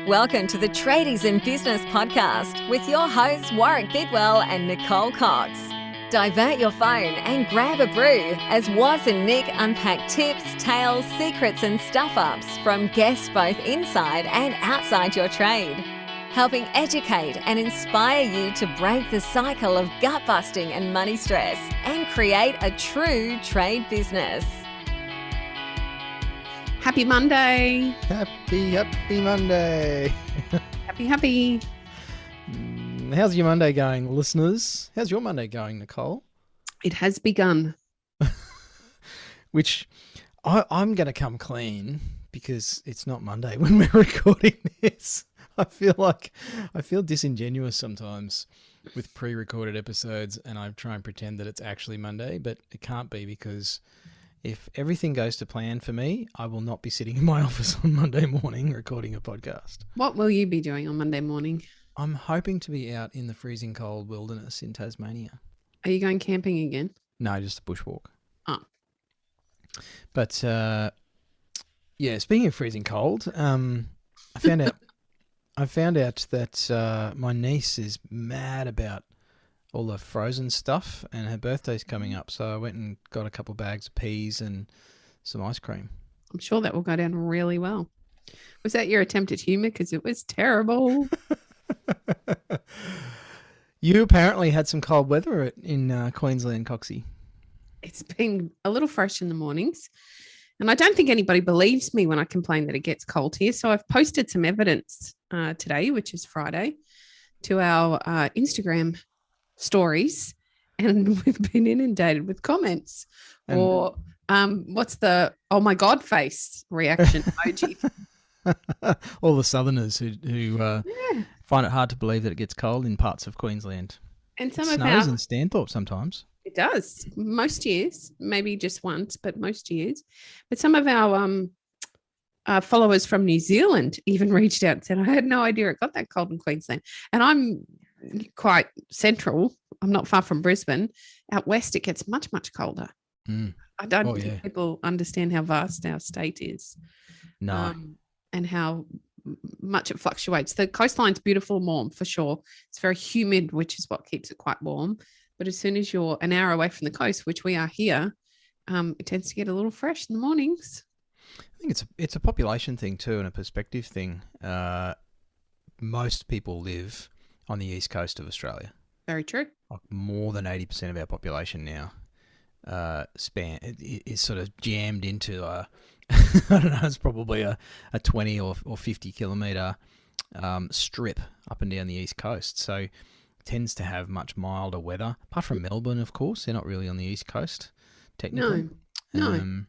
Welcome to the Tradies in Business podcast with your hosts Warwick Bidwell and Nicole Cox. Divert your phone and grab a brew as Waz and Nick unpack tips, tales, secrets and stuff-ups from guests both inside and outside your trade, helping educate and inspire you to break the cycle of gut-busting and money stress and create a true trade business. Happy Monday. Happy Monday. Happy. How's your Monday going, listeners? How's your Monday going, Nicole? It has begun. Which I'm going to come clean because it's not Monday when we're recording this. I feel disingenuous sometimes with pre-recorded episodes, and I try and pretend that it's actually Monday, but it can't be because if everything goes to plan for me, I will not be sitting in my office on Monday morning recording a podcast. What will you be doing on Monday morning? I'm hoping to be out in the freezing cold wilderness in Tasmania. Are you going camping again? No, just a bushwalk. Oh. But, speaking of freezing cold, I found out that my niece is mad about all the frozen stuff, and her birthday's coming up, so I went and got a couple bags of peas and some ice cream. I'm sure that will go down really well. Was that your attempt at humour? Because it was terrible. You apparently had some cold weather in Queensland, Coxie. It's been a little fresh in the mornings, and I don't think anybody believes me when I complain that it gets cold here, so I've posted some evidence today, which is Friday, to our Instagram stories, and we've been inundated with comments or what's the oh my god face reaction emoji. All the southerners who find it hard to believe that it gets cold in parts of Queensland. And some it of snows in Stanthorpe sometimes. It does most years, maybe just once, but most years. But some of our followers from New Zealand even reached out and said, I had no idea it got that cold in Queensland. And I'm quite central. I'm not far from Brisbane. Out west, it gets much, much colder. I don't think people understand how vast our state is. No. And how much it fluctuates. The coastline's beautiful and warm for sure. It's very humid, which is what keeps it quite warm. But as soon as you're an hour away from the coast, which we are here, it tends to get a little fresh in the mornings. I think it's a population thing too, and a perspective thing. Most people live on the east coast of Australia. Very true. Like more than 80% of our population now is sort of jammed into I don't know, it's probably a 20 or 50 kilometre strip up and down the east coast. So it tends to have much milder weather. Apart from Melbourne, of course, they're not really on the east coast, technically. No.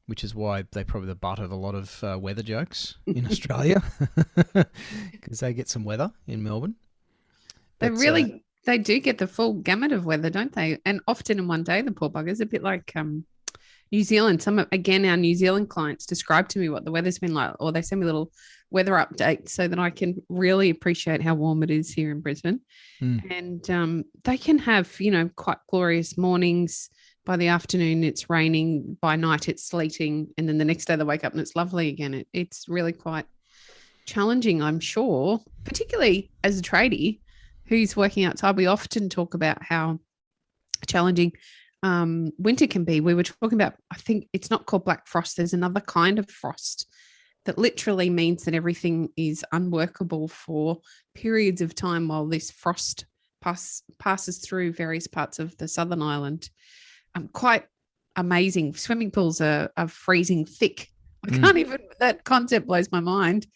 Which is why they're probably the butt of a lot of weather jokes in Australia, because they get some weather in Melbourne. They do get the full gamut of weather, don't they? And often in one day, the poor buggers, a bit like New Zealand. Our New Zealand clients describe to me what the weather's been like, or they send me little weather updates so that I can really appreciate how warm it is here in Brisbane. And they can have, quite glorious mornings. By the afternoon, it's raining. By night, it's sleeting. And then the next day they wake up and it's lovely again. It's really quite challenging, I'm sure, particularly as a tradie who's working outside. We often talk about how challenging winter can be. We were talking about, I think it's not called black frost. There's another kind of frost that literally means that everything is unworkable for periods of time while this frost passes through various parts of the southern island. Quite amazing. Swimming pools are freezing thick. That concept blows my mind.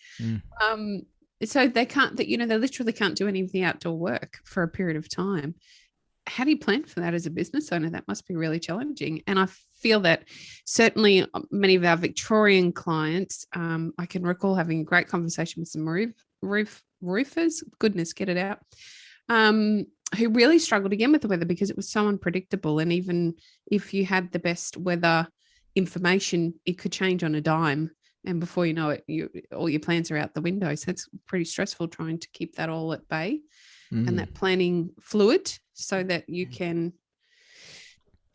So they literally can't do any of the outdoor work for a period of time. How do you plan for that as a business owner? That must be really challenging. And I feel that certainly many of our Victorian clients, I can recall having a great conversation with some roofers, goodness, get it out, who really struggled again with the weather because it was so unpredictable. And even if you had the best weather information, it could change on a dime. And before you know it, all your plans are out the window. So it's pretty stressful trying to keep that all at bay and that planning fluid so that you can,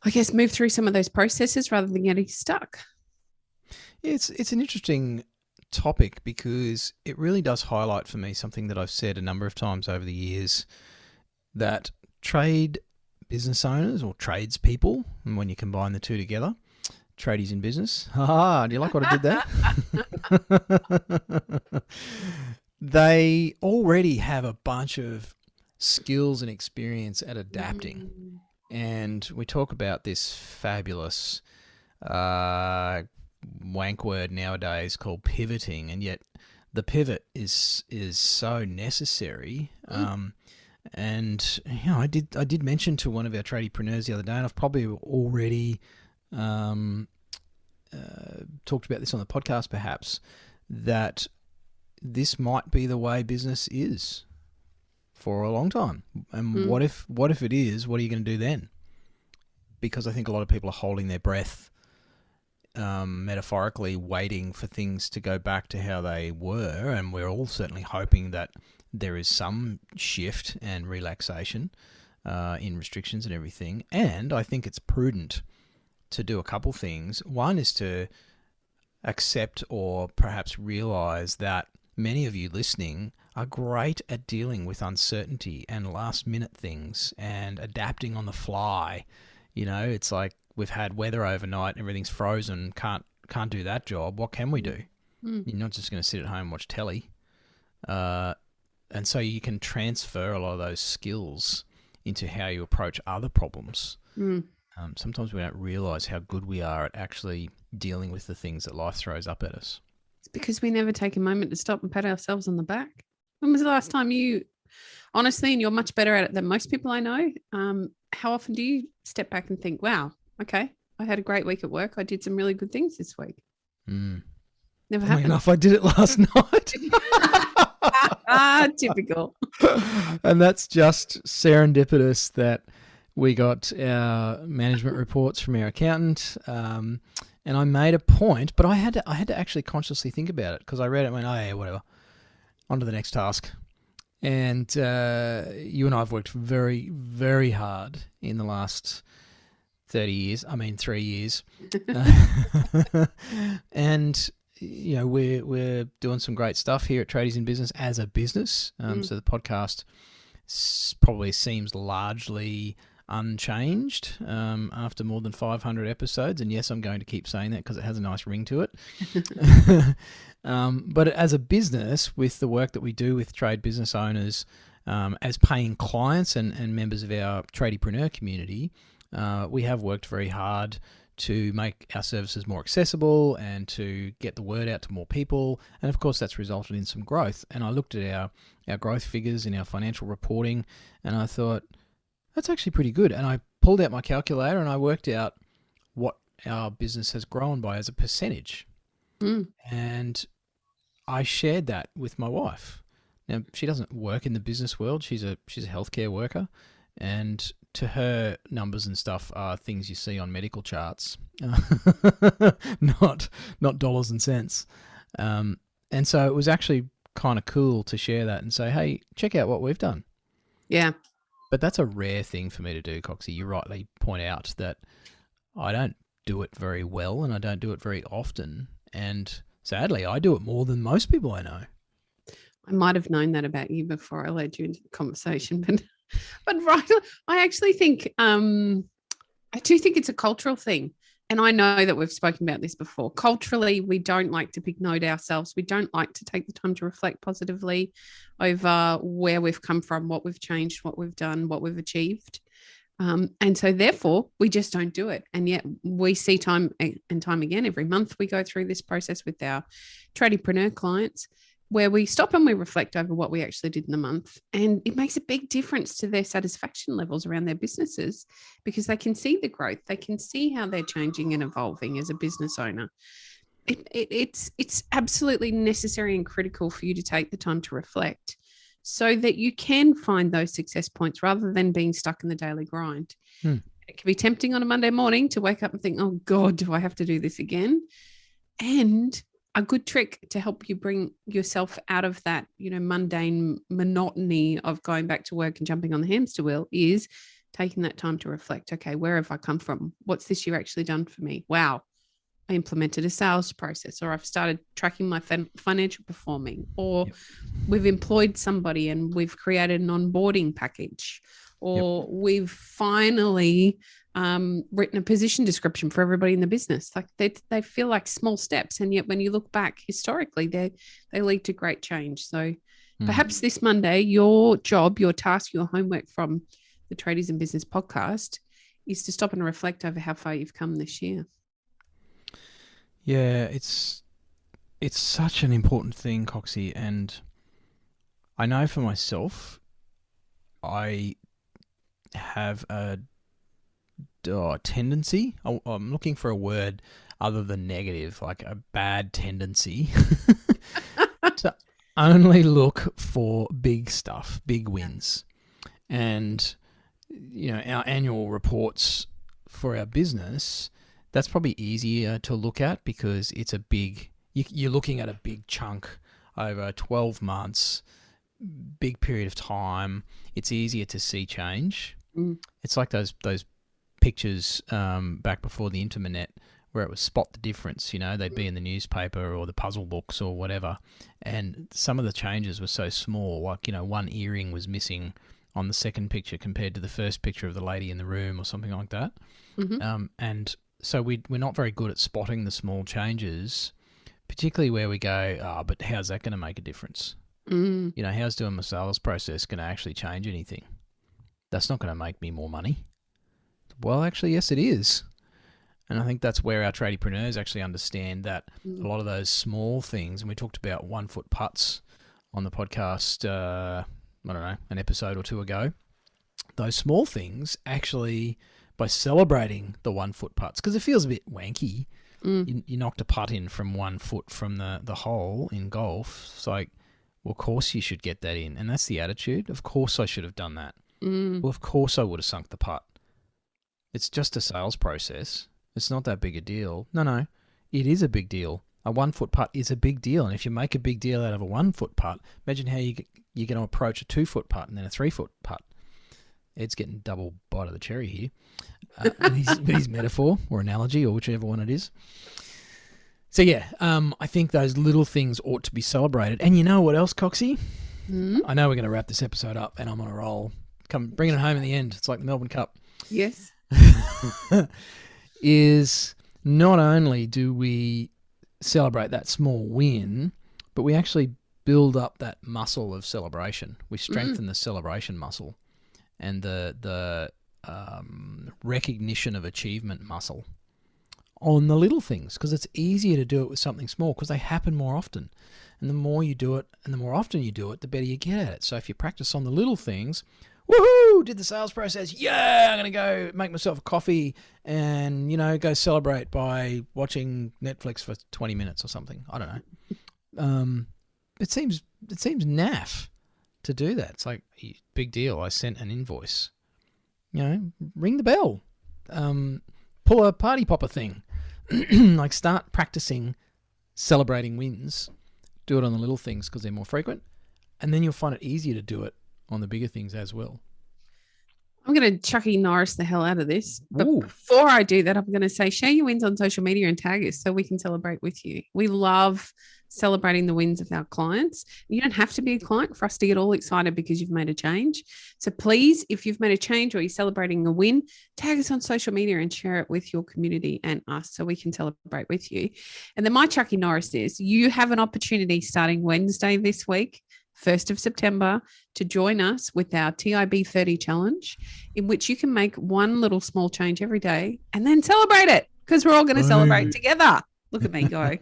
I guess, move through some of those processes rather than getting stuck. Yeah, it's an interesting topic because it really does highlight for me something that I've said a number of times over the years, that trade business owners or tradespeople, and when you combine the two together, tradies in business. Ha! Do you like what I did there? They already have a bunch of skills and experience at adapting. And we talk about this fabulous wank word nowadays called pivoting, and yet the pivot is so necessary. And I did mention to one of our tradiepreneurs the other day, and I've probably already talked about this on the podcast perhaps, that this might be the way business is for a long time. And what if it is? What are you going to do then? Because I think a lot of people are holding their breath, metaphorically waiting for things to go back to how they were, and we're all certainly hoping that there is some shift and relaxation in restrictions and everything. And I think it's prudent to do a couple things. One is to accept or perhaps realize that many of you listening are great at dealing with uncertainty and last minute things and adapting on the fly. You know, it's like we've had weather overnight, everything's frozen, can't do that job. What can we do? You're not just going to sit at home and watch telly. And so you can transfer a lot of those skills into how you approach other problems. Sometimes we don't realize how good we are at actually dealing with the things that life throws up at us. It's because we never take a moment to stop and pat ourselves on the back. When was the last time you, honestly, and you're much better at it than most people I know, how often do you step back and think, wow, okay, I had a great week at work. I did some really good things this week. Never happened. Enough, I did it last night. Typical. And that's just serendipitous that we got our management reports from our accountant, and I made a point, but I had to actually consciously think about it, because I read it and went, oh yeah, whatever, on to the next task. And you and I have worked very, very hard in the last 3 years. And you know, we're doing some great stuff here at Tradies in Business as a business. So the podcast probably seems largely unchanged after more than 500 episodes. And yes, I'm going to keep saying that because it has a nice ring to it. But as a business, with the work that we do with trade business owners, as paying clients and members of our tradiepreneur community, we have worked very hard to make our services more accessible and to get the word out to more people. And of course, that's resulted in some growth. And I looked at our growth figures in our financial reporting, and I thought, that's actually pretty good. And I pulled out my calculator and I worked out what our business has grown by as a percentage. And I shared that with my wife. Now, she doesn't work in the business world. She's a healthcare worker. And to her, numbers and stuff are things you see on medical charts, not dollars and cents. And so it was actually kind of cool to share that and say, hey, check out what we've done. Yeah. But that's a rare thing for me to do, Coxie. You rightly point out that I don't do it very well and I don't do it very often. And sadly, I do it more than most people I know. I might have known that about you before I led you into the conversation, but right, I actually think, I do think it's a cultural thing. And I know that we've spoken about this before. Culturally, we don't like to big note ourselves. We don't like to take the time to reflect positively over where we've come from, what we've changed, what we've done, what we've achieved. And so therefore, we just don't do it. And yet we see time and time again, every month we go through this process with our tradiepreneur clients, where we stop and we reflect over what we actually did in the month. And it makes a big difference to their satisfaction levels around their businesses, because they can see the growth. They can see how they're changing and evolving as a business owner. It's absolutely necessary and critical for you to take the time to reflect so that you can find those success points rather than being stuck in the daily grind. It can be tempting on a Monday morning to wake up and think, oh God, do I have to do this again? And a good trick to help you bring yourself out of that, mundane monotony of going back to work and jumping on the hamster wheel is taking that time to reflect. Okay, where have I come from? What's this year actually done for me? Wow, I implemented a sales process, or I've started tracking my financial performing, or we've employed somebody and we've created an onboarding package, or we've finally written a position description for everybody in the business. Like they feel like small steps. And yet when you look back historically, they lead to great change. So perhaps this Monday, your job, your task, your homework from the Tradies in Business podcast is to stop and reflect over how far you've come this year. Yeah, it's such an important thing, Coxie, and I know for myself, I have a tendency. I'm looking for a word other than negative, like a bad tendency, to only look for big stuff, big wins, and our annual reports for our business. That's probably easier to look at because it's a big, you're looking at a big chunk over 12 months, big period of time. It's easier to see change. It's like those pictures back before the internet where it was spot the difference. They'd be in the newspaper or the puzzle books or whatever. And some of the changes were so small, like, one earring was missing on the second picture compared to the first picture of the lady in the room or something like that. And so we're not very good at spotting the small changes, particularly where we go, but how's that going to make a difference? How's doing my sales process going to actually change anything? That's not going to make me more money. Well, actually, yes, it is. And I think that's where our tradiepreneurs actually understand that a lot of those small things, and we talked about 1 foot putts on the podcast, I don't know, an episode or two ago, those small things actually, by celebrating the 1 foot putts, because it feels a bit wanky. You knocked a putt in from 1 foot from the hole in golf. It's like, well, of course you should get that in. And that's the attitude. Of course I should have done that. Well, of course I would have sunk the putt. It's just a sales process. It's not that big a deal. No, it is a big deal. A 1 foot putt is a big deal. And if you make a big deal out of a 1 foot putt, imagine how you're going to approach a 2 foot putt and then a 3 foot putt. Ed's getting double bite of the cherry here. With his metaphor or analogy or whichever one it is. So, yeah, I think those little things ought to be celebrated. And you know what else, Coxie? I know we're going to wrap this episode up and I'm on a roll. Bringing it home in the end. It's like the Melbourne Cup. Yes. Is not only do we celebrate that small win, but we actually build up that muscle of celebration. We strengthen the celebration muscle and the recognition of achievement muscle on the little things, because it's easier to do it with something small because they happen more often. And the more you do it and the more often you do it, the better you get at it. So if you practice on the little things, woohoo, did the sales process, yeah, I'm going to go make myself a coffee and, go celebrate by watching Netflix for 20 minutes or something. I don't know. It seems naff to do that. It's like, big deal, I sent an invoice. Ring the bell. Pull a party popper thing. Like, start practicing celebrating wins. Do it on the little things because they're more frequent. And then you'll find it easier to do it on the bigger things as well. I'm going to Chucky Norris the hell out of this. But before I do that, I'm going to say, share your wins on social media and tag us so we can celebrate with you. We love celebrating the wins of our clients. You don't have to be a client for us to get all excited because you've made a change. So please, if you've made a change or you're celebrating a win, tag us on social media and share it with your community and us so we can celebrate with you. And then my Chucky Norris is, you have an opportunity starting Wednesday this week, 1st of September, to join us with our TIB30 challenge, in which you can make one little small change every day and then celebrate it, because we're all going to celebrate together. Look at me go.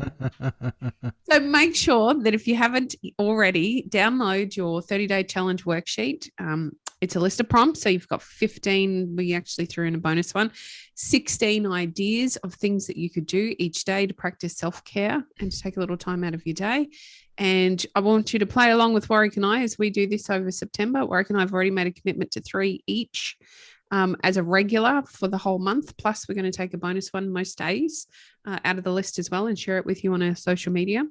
So make sure that if you haven't already, download your 30-day challenge worksheet. It's a list of prompts. So you've got 15, we actually threw in a bonus one, 16 ideas of things that you could do each day to practice self-care and to take a little time out of your day. And I want you to play along with Warwick and I as we do this over September. Warwick and I have already made a commitment to 3 each as a regular for the whole month. Plus, we're going to take a bonus one most days out of the list as well and share it with you on our social media.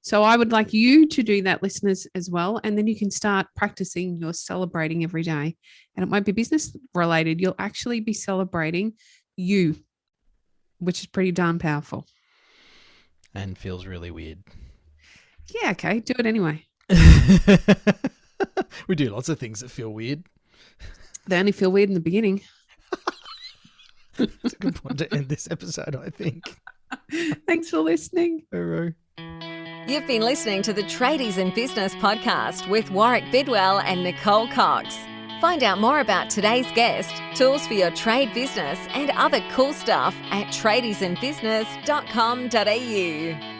So I would like you to do that, listeners, as well. And then you can start practicing your celebrating every day. And it won't be business related. You'll actually be celebrating you, which is pretty darn powerful. and feels really weird. Yeah, okay. Do it anyway. We do lots of things that feel weird. They only feel weird in the beginning. It's a good point to end this episode, I think. Thanks for listening. Hooroo. You've been listening to the Tradies in Business podcast with Warwick Bidwell and Nicole Cox. Find out more about today's guest, tools for your trade business, and other cool stuff at tradiesinbusiness.com.au.